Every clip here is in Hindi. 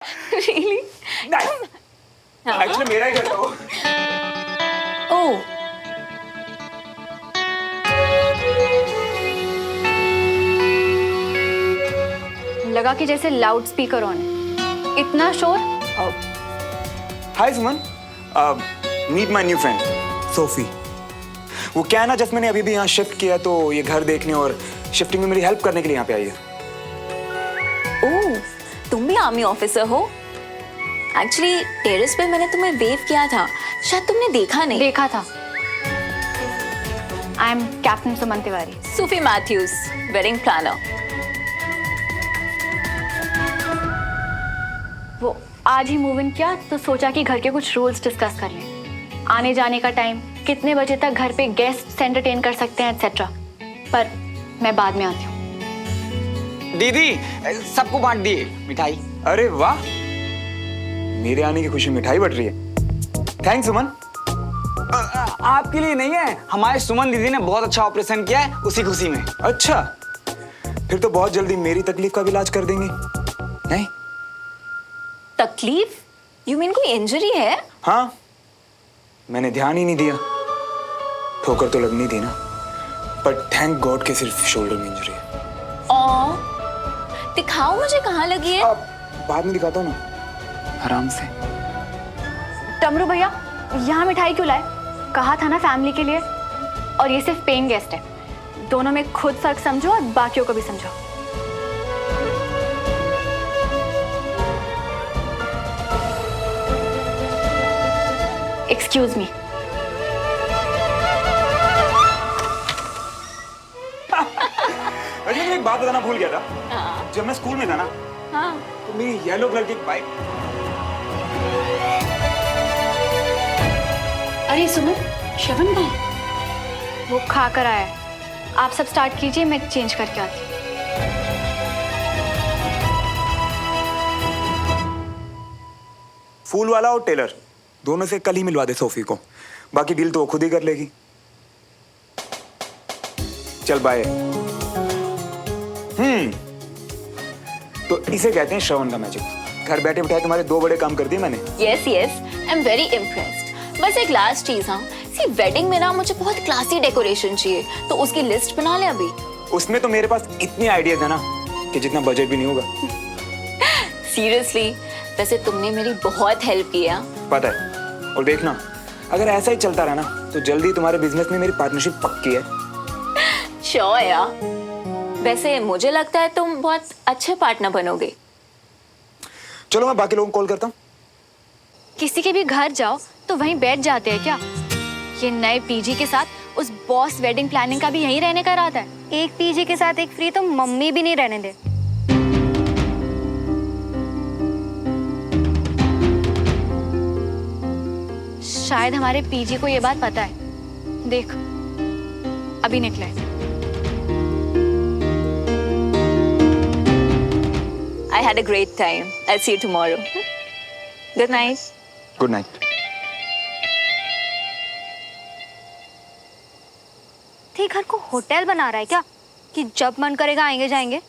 Really? एक्चुअली मेरा ही घर था वो। Oh, लगा कि जैसे लाउड स्पीकर ऑन है। इतना शोर। Hi Suman, meet my new friend Sophie. वो क्या है ना, जस्ट मैंने अभी भी यहाँ शिफ्ट किया तो ये घर देखने और शिफ्टिंग में मेरी हेल्प करने के लिए यहाँ पे आई है। ओह, तुम भी आर्मी ऑफिसर हो? एक्चुअली टेरेस पे मैंने तुम्हें वेव किया था, शायद तुमने देखा नहीं। देखा था। I am captain Suman Tiwari. Sufi Mathews, wedding planner. वो आज ही मूव इन किया तो सोचा कि घर के कुछ रूल्स डिस्कस कर लें। आने जाने का टाइम, कितने बजे तक घर पे गेस्ट एंटरटेन कर सकते हैं एक्सेट्रा। पर मैं बाद में आती हूँ। दीदी सबको बांट दिए मिठाई। अरे वाह, मेरे आने की खुशी मिठाई बट रही है। थैंक्स सुमन। आपके लिए नहीं है, हमारे सुमन दीदी ने बहुत अच्छा ऑपरेशन किया है उसी खुशी में। अच्छा, फिर तो बहुत जल्दी मेरी तकलीफ का भी इलाज कर देंगे। नहीं? तकलीफ? यू मीन कोई इंजरी है? हाँ, मैंने ध्यान ही नहीं दिया। ठोकर तो लगनी थी ना, पर थैंक गॉड के सिर्फ शोल्डर में इंजरी है। दिखाओ मुझे कहाँ लगी है। बाद में दिखाता हूँ ना, आराम से। टमरू भैया, यहाँ मिठाई क्यों लाए? कहा था ना फैमिली के लिए। और ये सिर्फ पेइंग गेस्ट है। दोनों में खुद फर्क समझो और बाकियों को भी समझो। Excuse me. अरे मैं एक बात बताना भूल गया था। जब मैं स्कूल में था ना, तो मेरी येलो कलर की एक बाइक। अरे सुमन, श्रवण कहाँ है? वो खा कर आया है। आप सब स्टार्ट कीजिए, मैं चेंज करके आती हूँ। फूल वाला और टेलर दोनों से कल ही मिलवा दे सोफी को। बाकी डील तो वो खुद ही कर लेगी। चल बाय। तो इसे कहते हैं श्रवण का मैजिक। घर बैठे बिठाए तुम्हारे दो बड़े काम कर दिए मैंने। Yes yes, I am very impressed. बस एक लास्ट चीज, हाँ सी वेडिंग में ना मुझे बहुत क्लासी डेकोरेशन चाहिए, तो उसकी लिस्ट बना ले अभी। उसमें तो मेरे पास इतने आइडियाज है ना कि जितना बजट भी नहीं होगा। सीरियसली, वैसे तुमने मेरी बहुत हेल्प की है। पता है, और देखना अगर ऐसा ही चलता रहा ना तो जल्दी तुम्हारे बिजनेस में मेरी पार्टनरशिप पक्की है। श्योर यार। वैसे मुझे लगता है तुम बहुत अच्छे पार्टनर बनोगे। चलो मैं बाकी लोगों को कॉल करता हूँ। किसी के भी घर जाओ तो वहीं बैठ जाते हैं क्या? ये नए पीजी के साथ उस बॉस वेडिंग प्लानिंग का भी यहीं रहने का इरादा है। एक पीजी के साथ एक फ्री तो मम्मी भी नहीं रहने दे। शायद हमारे पीजी को ये बात पता है। देख, अभी निकले। I had a great time. I'll see you tomorrow. Good night. Good night. थे घर को होटल बना रहा है क्या कि जब मन करेगा आएंगे जाएंगे?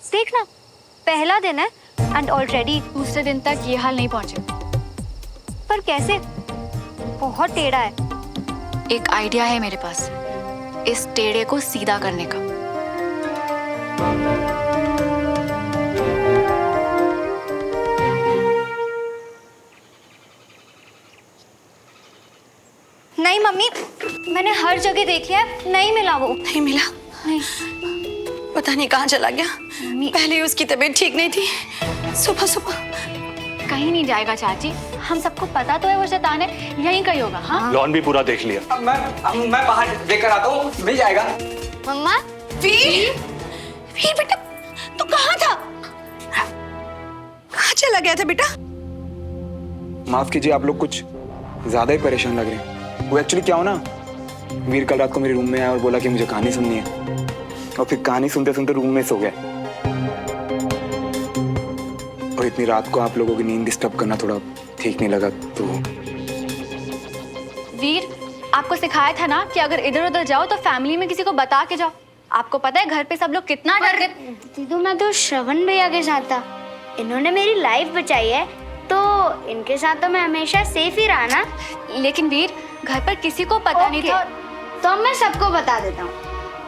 देखना, पहला दिन है एंड ऑलरेडी दूसरे दिन तक ये हाल नहीं पहुंचे। पर कैसे? बहुत टेढ़ा है। एक आइडिया है मेरे पास, इस टेढ़े को सीधा करने का। नहीं मम्मी, मैंने हर जगह देख लिया है, नहीं मिला वो। नहीं मिला? नहीं। पता नहीं कहाँ चला गया। पहले ही उसकी तबीयत ठीक नहीं थी। सुबह सुबह कहीं नहीं जाएगा चाची, हम सबको पता तो है वो शैतान है, यहीं कहीं होगा। हाँ, लॉन भी पूरा देख लिया। अब मैं बाहर देकर आता हूँ, मिल जाएगा। मम्मा, वीर, वीर बेटा तू कहाँ था? कहाँ चला गया था बेटा? माफ कीजिए, आप लोग कुछ ज्यादा ही परेशान लग रहे हैं। वो एक्चुअली क्या हो ना, वीर कल रात को मेरे रूम में आया और बोला कि मुझे कहानी सुननी है, और फिर कहानी सुनते सुनते रूम में सो गया। और इतनी रात को आप लोगों की नींद डिस्टर्ब करना थोड़ा ठीक नहीं लगा तो। वीर, आपको सिखाया था ना कि अगर इधर उधर जाओ तो फैमिली में किसी को बता के जाओ। आपको पता है घर पे सब लोग कितना डर गए। दीदू मैं तो श्रवण भैया के साथ था, इन्होंने मेरी लाइफ बचाई है तो इनके साथ तो मैं हमेशा सेफ ही रहा ना। लेकिन वीर, घर पर किसी को पता नहीं था। तो मैं सबको बता देता हूँ,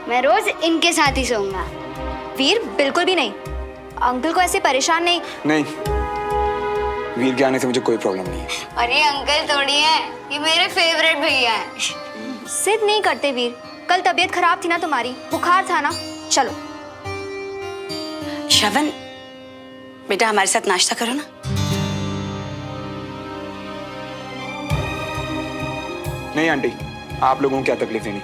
मैं रोज इनके साथ ही सोऊंगा। वीर बिल्कुल भी नहीं, अंकल को ऐसे परेशान नहीं। नहीं, वीर के आने से मुझे कोई प्रॉब्लम नहीं है। अरे अंकल थोड़ी है, ये मेरे फेवरेट भैया हैं। जिद नहीं करते वीर, कल तबीयत खराब थी ना तुम्हारी, बुखार था ना। चलो श्रवण, बेटा हमारे साथ नाश्ता करो ना। नहीं आंटी, आप लोगों को क्या तकलीफ है नहीं।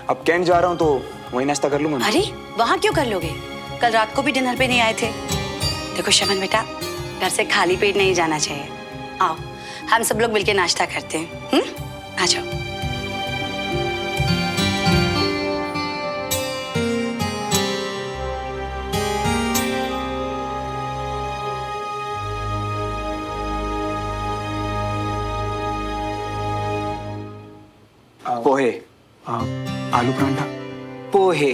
अब कैंट जा रहा हूँ तो वही नाश्ता कर लूंगा। अरे वहां क्यों कर लोगे? कल रात को भी डिनर पे नहीं आए थे। देखो श्रवण बेटा, घर से खाली पेट नहीं जाना चाहिए। आओ हम सब लोग मिलके नाश्ता करते हैं। आ जाओ। पोहे, आलू परांठा, पोहे।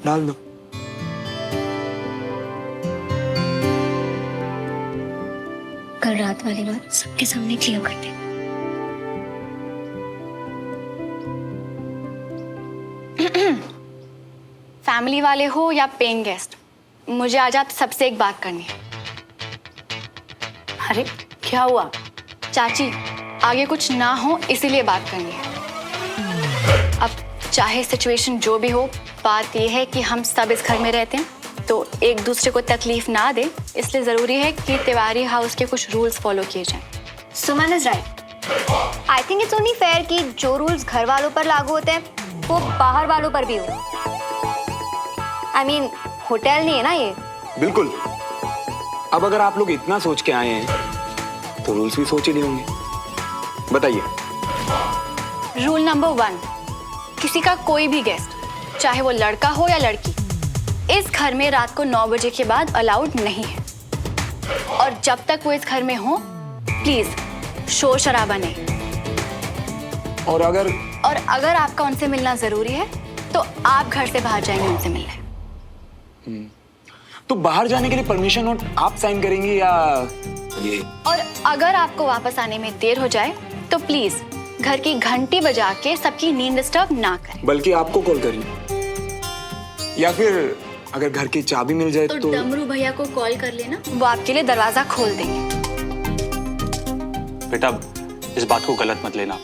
डाल दो। कल रात वाली बात सबके सामने क्लियर करते हैं। फैमिली वाले हो या पेइंग गेस्ट, मुझे आज आप सबसे एक बात करनी है। अरे क्या हुआ? चाची, आगे कुछ ना हो इसीलिए बात करनी है। अब चाहे सिचुएशन जो भी हो, बात यह है कि हम सब इस घर में रहते हैं तो एक दूसरे को तकलीफ ना दे, इसलिए जरूरी है कि तिवारी हाउस के कुछ रूल्स फॉलो किए जाएं। Suman is right. I think it's only fair कि जो रूल्स घर वालों पर लागू होते हैं वो बाहर वालों पर भी हो। आई मीन होटल नहीं है ना ये। बिल्कुल। अब अगर आप लोग इतना सोच के आए हैं तो रूल्स भी सोच ही लिए होंगे। बताइए। रूल नंबर 1, किसी का कोई भी गेस्ट, चाहे वो लड़का हो या लड़की, इस घर में रात को 9 बजे के बाद अलाउड नहीं है। और जब तक वो इस घर में हो, प्लीज शोर शराबा नहीं। और अगर आपका उनसे मिलना जरूरी है तो आप घर से बाहर जाएंगे उनसे मिलने। तो बाहर जाने के लिए परमिशन नोट आप साइन करेंगे या ये? और अगर आपको वापस आने में देर हो जाए तो प्लीज घर की घंटी बजा के सबकी नींद डिस्टर्ब ना करें। बल्कि आपको कॉल करिए, या फिर अगर घर की चाबी मिल जाए तो डमरू भैया को कॉल कर लेना, वो आपके लिए दरवाजा खोल देंगे। बेटा इस बात को गलत मत लेना,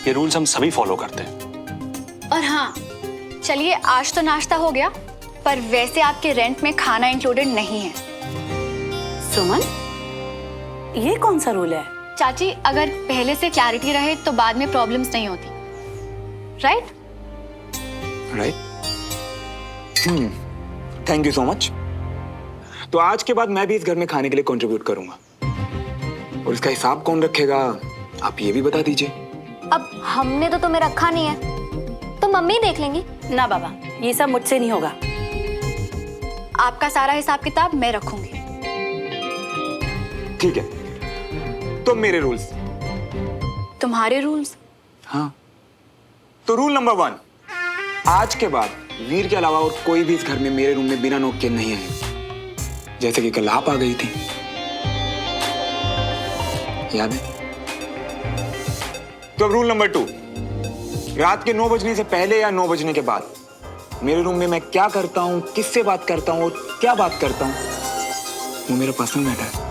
ये रूल्स हम सभी फॉलो करते हैं। और हाँ, चलिए आज तो नाश्ता हो गया, पर वैसे आपके रेंट में खाना इंक्लूडेड नहीं है। सुमन, ये कौन सा रूल है? चाची, अगर पहले से क्लैरिटी रहे तो बाद में प्रॉब्लम्स नहीं होती, right? Thank you so much. तो आज के बाद मैं भी इस घर में खाने के लिए कंट्रीब्यूट करूंगा, और इसका हिसाब कौन रखेगा आप ये भी बता दीजिए। अब हमने तो तुम्हें रखा नहीं है तो मम्मी देख लेंगी ना बाबा, ये सब मुझसे नहीं होगा। आपका सारा हिसाब किताब मैं रखूंगी। ठीक है, तो मेरे रूल्स। तुम्हारे रूल्स? हाँ, तो रूल नंबर 1, आज के बाद वीर के अलावा और कोई भी इस घर में मेरे रूम में बिना नोक के नहीं आएगा, जैसे कि कल आप आ गई थी, याद है? तो अब रूल नंबर 2, रात के 9 बजने से पहले या 9 बजने के बाद मेरे रूम में मैं क्या करता हूं, किससे बात करता हूं और क्या बात करता हूं, वो मेरा पर्सनल मैटर है।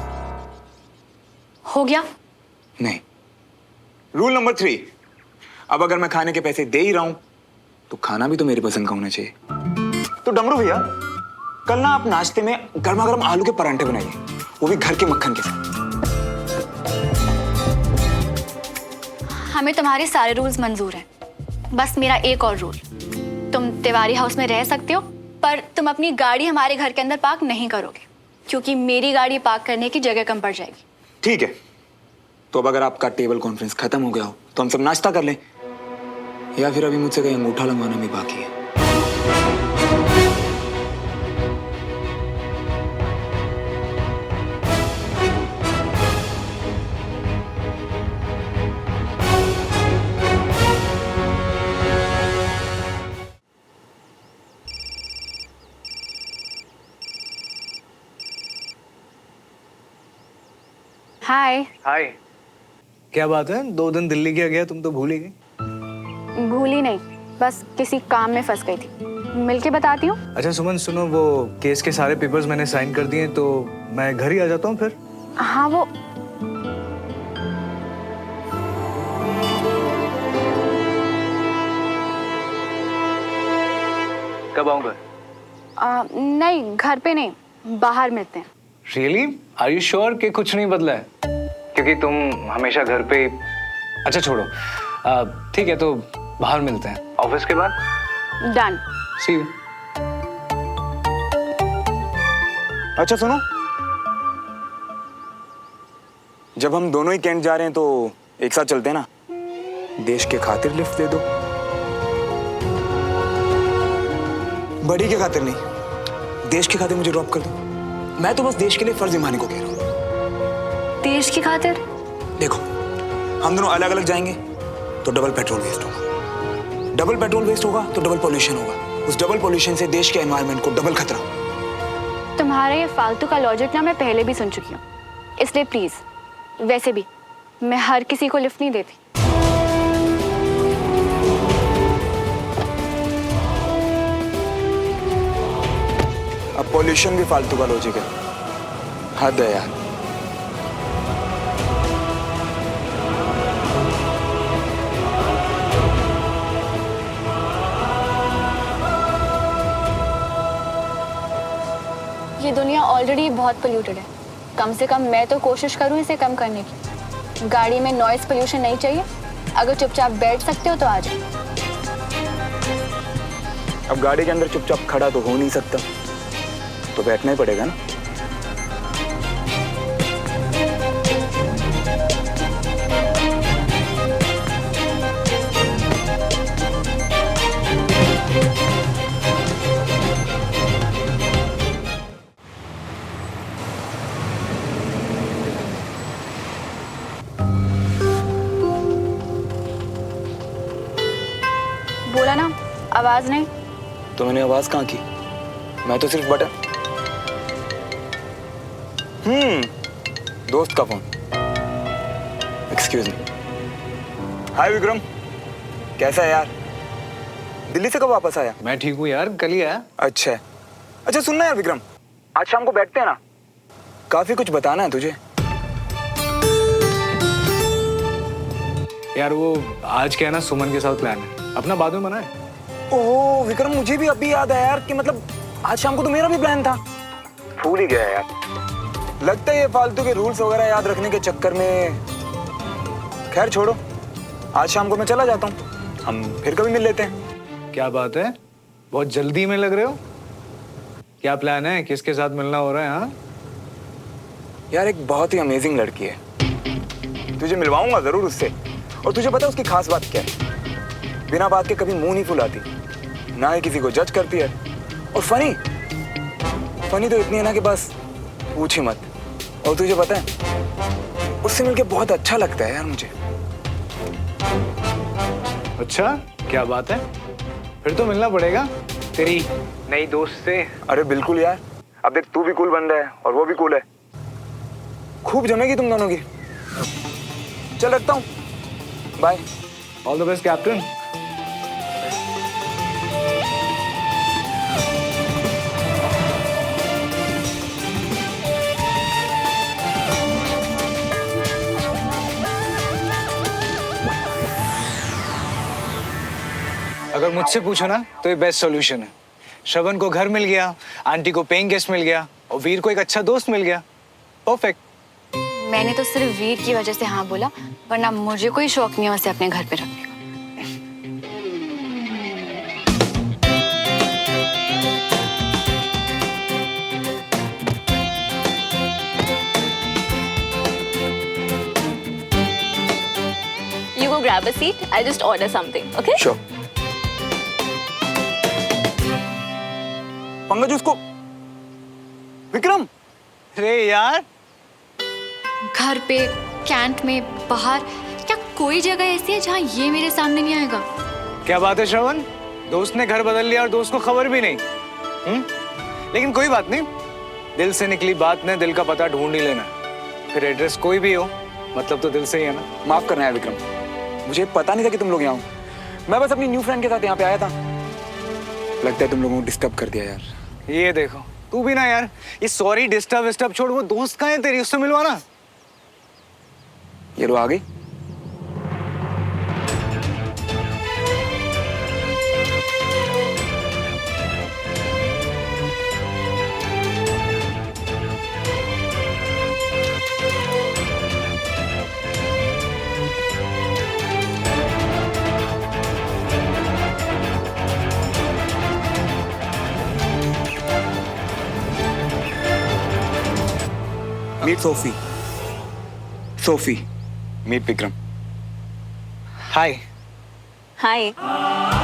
हो गया? नहीं। रूल नंबर 3, अब अगर मैं खाने के पैसे दे ही रहा हूं तो खाना भी तो मेरी पसंद का होना चाहिए। तो डमरू भैया, कल ना आप नाश्ते में गर्मा गर्म आलू के परांठे बनाइए, वो भी घर के मक्खन के साथ। हमें तुम्हारे सारे रूल्स मंजूर हैं, बस मेरा एक और रूल, तुम तिवारी हाउस में रह सकते हो, पर तुम अपनी गाड़ी हमारे घर के अंदर पार्क नहीं करोगे, क्योंकि मेरी गाड़ी पार्क करने की जगह कम पड़ जाएगी। ठीक है, तो अब अगर आपका टेबल कॉन्फ्रेंस खत्म हो गया हो तो हम सब नाश्ता कर लें, या फिर अभी मुझसे कहीं अंगूठा लगवाना भी बाकी है। हाय। हाय। क्या बात है, 2 दिन दिल्ली क्या गया, तुम तो भूल ही गई। भूली नहीं, बस किसी काम में फंस गई थी। मिलके बताती हूँ। अच्छा सुमन सुनो, वो केस के सारे पेपर्स मैंने साइन कर दिए, तो मैं घर ही आ जाता हूँ फिर। हाँ वो कब आऊँ घर? नहीं, घर पे नहीं, बाहर मिलते हैं। रियली? आर यू श्योर कि कुछ नहीं बदला है? क्योंकि तुम हमेशा घर पे। अच्छा छोड़ो, ठीक है तो बाहर मिलते हैं ऑफिस के बाद। डन। See you. अच्छा सुनो, जब हम दोनों ही कैंट जा रहे हैं तो एक साथ चलते हैं ना। देश के खातिर लिफ्ट दे दो। बड़ी के खातिर नहीं, देश के खातिर मुझे ड्रॉप कर दो। मैं तो बस देश के लिए फर्ज निभाने को कह रहा हूँ। देश की खातिर? देखो, हम दोनों अलग अलग जाएंगे तो डबल पेट्रोल वेस्ट होगा, डबल पेट्रोल वेस्ट होगा तो डबल पॉल्यूशन होगा, उस डबल पॉल्यूशन से देश के एनवायरनमेंट को डबल खतरा। तुम्हारे ये फालतू का लॉजिक ना मैं पहले भी सुन चुकी हूँ, इसलिए प्लीज। वैसे भी मैं हर किसी को लिफ्ट नहीं देती। अब पॉल्यूशन भी फालतू का लॉजिक है, हद है यार। ये दुनिया ऑलरेडी बहुत पोल्यूटेड है, कम से कम मैं तो कोशिश करूँ इसे कम करने की। गाड़ी में नॉइज पोल्यूशन नहीं चाहिए। अगर चुपचाप बैठ सकते हो तो आ जाओ। अब गाड़ी के अंदर चुपचाप खड़ा तो हो नहीं सकता, तो बैठना ही पड़ेगा ना। बोला ना, आवाज नहीं। तो मैंने आवाज कहाँ की? मैं तो सिर्फ बटन। दोस्त का phone. Excuse me. Hi Vikram, कैसा है यार? दिल्ली से कब वापस आया? मैं ठीक हूँ यार, कल ही आया। अच्छा अच्छा, सुनना यार विक्रम, आज शाम को बैठते हैं ना, काफी कुछ बताना है तुझे। यार वो आज क्या है ना, सुमन के साथ प्लान है अपना, बाद में बनाए। ओह विक्रम, मुझे भी अभी याद आया यार कि मतलब आज शाम को तो मेरा भी प्लान था, भूल ही गया यार। लगता है ये फालतू के रूल्स वगैरह याद रखने के चक्कर में। खैर छोड़ो, आज शाम को मैं चला जाता हूँ, हम फिर कभी मिल लेते हैं। क्या बात है, बहुत जल्दी में लग रहे हो। क्या प्लान है, किसके साथ मिलना हो रहा है? हाँ यार एक बहुत ही अमेजिंग लड़की है, तुझे मिलवाऊंगा जरूर उससे। और तुझे पता है उसकी खास बात क्या है? बिना बात के कभी मुंह नहीं फुलाती, ना ही किसी को जज करती है। और फनी फनी तो इतनी है ना कि बस पूछ ही मत। और तुझे पता है उससे मिलके बहुत अच्छा लगता है यार मुझे। अच्छा, क्या बात है, फिर तो मिलना पड़ेगा तेरी नई दोस्त से। अरे बिल्कुल यार, अब देख तू भी कूल बन रहा है और वो भी कूल है, खूब जमेगी तुम दोनों की। चल रखता हूँ, bye. All the best captain. अगर मुझसे पूछो ना तो ये बेस्ट सॉल्यूशन है। श्रवण को घर मिल गया, आंटी को पेइंग गेस्ट मिल गया और वीर को एक अच्छा दोस्त मिल गया। परफेक्ट। मैंने तो सिर्फ वीर की वजह से हाँ बोला, वरना मुझे कोई शौक नहीं है उसे अपने घर पे रखने का। You go grab a seat. I'll just order something. Okay? Sure. Pankaj उसको। विक्रम, अरे यार, घर पे, कैंट में, बाहर, क्या कोई जगह ऐसी है जहाँ ये मेरे सामने नहीं आएगा? क्या बात है श्रवण, दोस्त ने घर बदल लिया और दोस्त को खबर भी नहीं। लेकिन कोई बात नहीं, दिल से निकली बात ने दिल का पता ढूंढ ही लेना। फिर एड्रेस कोई भी हो, मतलब तो दिल से ही है ना। माफ करना है विक्रम, मुझे पता नहीं था कि तुम लोग यहाँ हो। मैं बस अपनी न्यू फ्रेंड के साथ यहाँ पे आया था। लगता है तुम लोगों को डिस्टर्ब कर दिया यार। ये देखो, तू भी ना यार, ये सॉरी डिस्टर्ब विस्टर्ब छोड़, वो दोस्त कहाँ है तेरी, उससे मिलवा ना। ये लो आ गई। Meet Sophie. Sophie, meet Vikram. Hi. Hi.